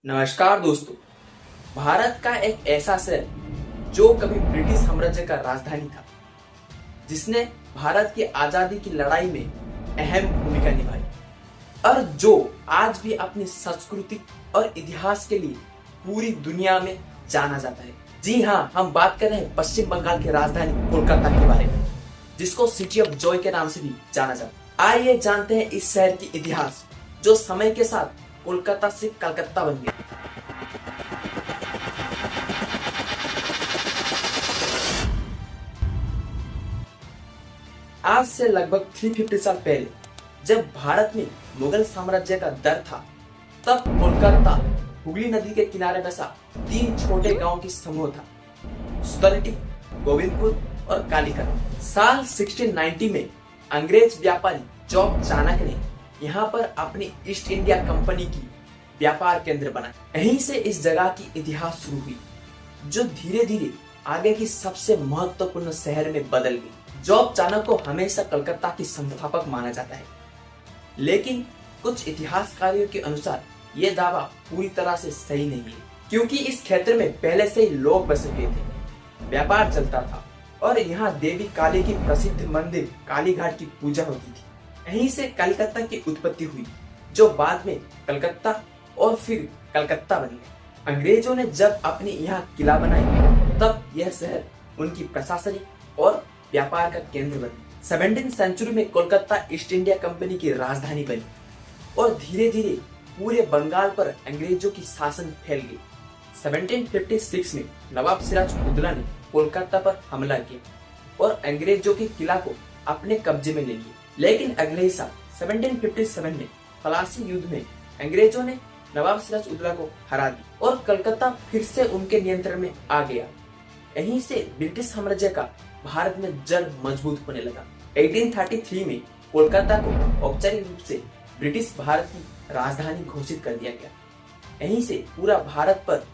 नमस्कार दोस्तों। भारत का एक ऐसा शहर जो कभी ब्रिटिश साम्राज्य का राजधानी था, जिसने भारत की आजादी की लड़ाई में अहम भूमिका निभाई और जो आज भी अपनी संस्कृति और इतिहास के लिए पूरी दुनिया में जाना जाता है। जी हाँ, हम बात कर रहे हैं पश्चिम बंगाल की राजधानी कोलकाता के बारे में, जिसको सिटी ऑफ जॉय के नाम से भी जाना जाता है। आइए जानते हैं इस शहर की इतिहास, जो समय के साथ कोलकाता से कलकत्ता बन गया। आज से लगभग 350 साल पहले, जब भारत में मुगल साम्राज्य का दर था, तब कोलकाता हुगली नदी के किनारे बसा 3 छोटे गांवों की समूह था, सुतलटी, गोविंदपुर और कालीकट। साल 1690 में अंग्रेज व्यापारी जॉब चाणक्य ने यहाँ पर अपनी ईस्ट इंडिया कंपनी की व्यापार केंद्र बनाया। यहीं से इस जगह की इतिहास शुरू हुई, जो धीरे धीरे आगे की सबसे महत्वपूर्ण शहर में बदल गई। जॉब चाणक्य को हमेशा कलकत्ता की संस्थापक माना जाता है, लेकिन कुछ इतिहासकारों के अनुसार यह दावा पूरी तरह से सही नहीं है, क्योंकि इस क्षेत्र में पहले से ही लोग बसे हुए थे, व्यापार चलता था और यहाँ देवी काली की प्रसिद्ध मंदिर कालीघाट की पूजा होती थी। यहीं से कलकत्ता की उत्पत्ति हुई, जो बाद में कलकत्ता और फिर कलकत्ता बन गया। अंग्रेजों ने जब अपने यहाँ किला बनाया, तब यह शहर उनकी प्रशासनिक और व्यापार का केंद्र बना। 17वीं सेंचुरी में कोलकाता ईस्ट इंडिया कंपनी की राजधानी बनी और धीरे धीरे पूरे बंगाल पर अंग्रेजों की शासन फैल गई। 1756 में नवाब सिराजुद्दौला ने कोलकाता पर हमला किया और अंग्रेजों के किला को अपने कब्जे में ले लिया। लेकिन अगले ही साल 1757 में प्लासी युद्ध में अंग्रेजों ने नवाब सिराजुद्दौला को हरा दिया और कलकत्ता फिर से उनके नियंत्रण में आ गया। यहीं से ब्रिटिश साम्राज्य का भारत में जड़ मजबूत होने लगा। 1833 में कोलकाता को औपचारिक रूप से ब्रिटिश भारत की राजधानी घोषित कर दिया गया। यहीं से पूरा भारत पर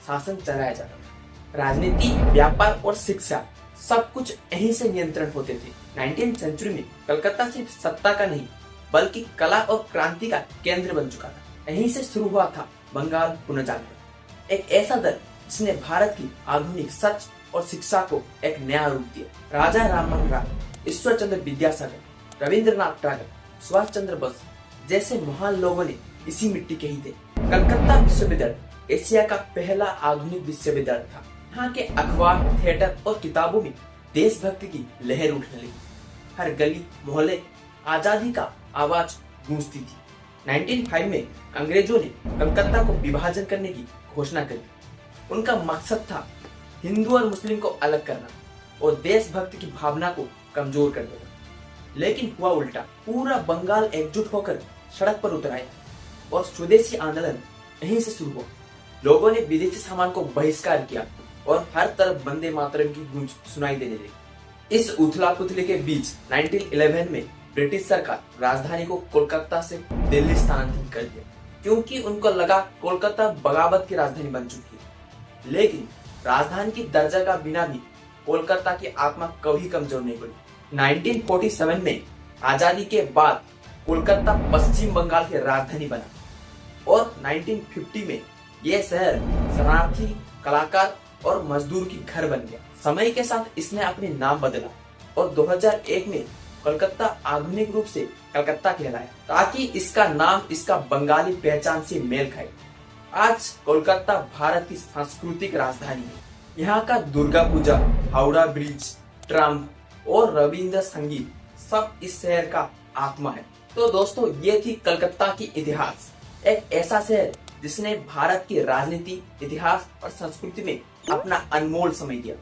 शासन चलाया जाता था। राजनीति, व्यापार और शिक्षा सब कुछ यहीं से नियंत्रण होते थे। 19वीं सेंचुरी में कलकत्ता सिर्फ सत्ता का नहीं, बल्कि कला और क्रांति का केंद्र बन चुका था। यहीं से शुरू हुआ था बंगाल पुनर्जागरण, एक ऐसा दल जिसने भारत की आधुनिक सच और शिक्षा को एक नया रूप दिया। राजा राममोहन राय, ईश्वर चंद्र विद्यासागर, रविंद्रनाथ टैगोर, सुभाष चंद्र बोस जैसे महान लोगों ने इसी मिट्टी के ही थे। कलकत्ता विश्वविद्यालय एशिया का पहला आधुनिक विश्वविद्यालय था। यहाँ के अखबार, थिएटर और किताबों में देशभक्ति की लहर उठने लगी। हर गली मोहल्ले आजादी का आवाज गूंजती थी। 1905 में अंग्रेजों ने कलकत्ता को विभाजन करने की घोषणा करी। उनका मकसद था हिंदू और मुस्लिम को अलग करना और देशभक्ति की भावना को कमजोर कर देना। लेकिन हुआ उल्टा। पूरा बंगाल एकजुट होकर सड़क पर उतर आया और स्वदेशी आंदोलन यहीं से शुरू हुआ। लोगों ने विदेशी सामान को बहिष्कार किया और हर तरफ वंदे मातरम की गूंज सुनाई देने लगी। इस उथला पुथले के बीच 1911 में ब्रिटिश सरकार राजधानी को कोलकाता से दिल्ली स्थानांतरित कर दिया, क्योंकि उनको लगा कोलकाता बगावत की राजधानी बन चुकी है। लेकिन राजधानी की दर्जा का बिना भी कोलकाता की आत्मा कभी कमजोर नहीं पड़ी। 1947 में आजादी के बाद कोलकाता पश्चिम बंगाल की राजधानी बना और 1950 में यह शहर शरणार्थी, कलाकार और मजदूर की घर बन गया। समय के साथ इसने अपने नाम बदला और 2001 में कोलकाता आधुनिक रूप से कलकत्ता कहलाया, ताकि इसका नाम इसका बंगाली पहचान से मेल खाए। आज कोलकाता भारत की सांस्कृतिक राजधानी है। यहाँ का दुर्गा पूजा, हावड़ा ब्रिज, ट्रम और रविंद्र संगीत सब इस शहर का आत्मा है। तो दोस्तों, ये थी कलकत्ता की इतिहास, एक ऐसा शहर जिसने भारत की राजनीति, इतिहास और संस्कृति में अपना अनमोल समय दिया।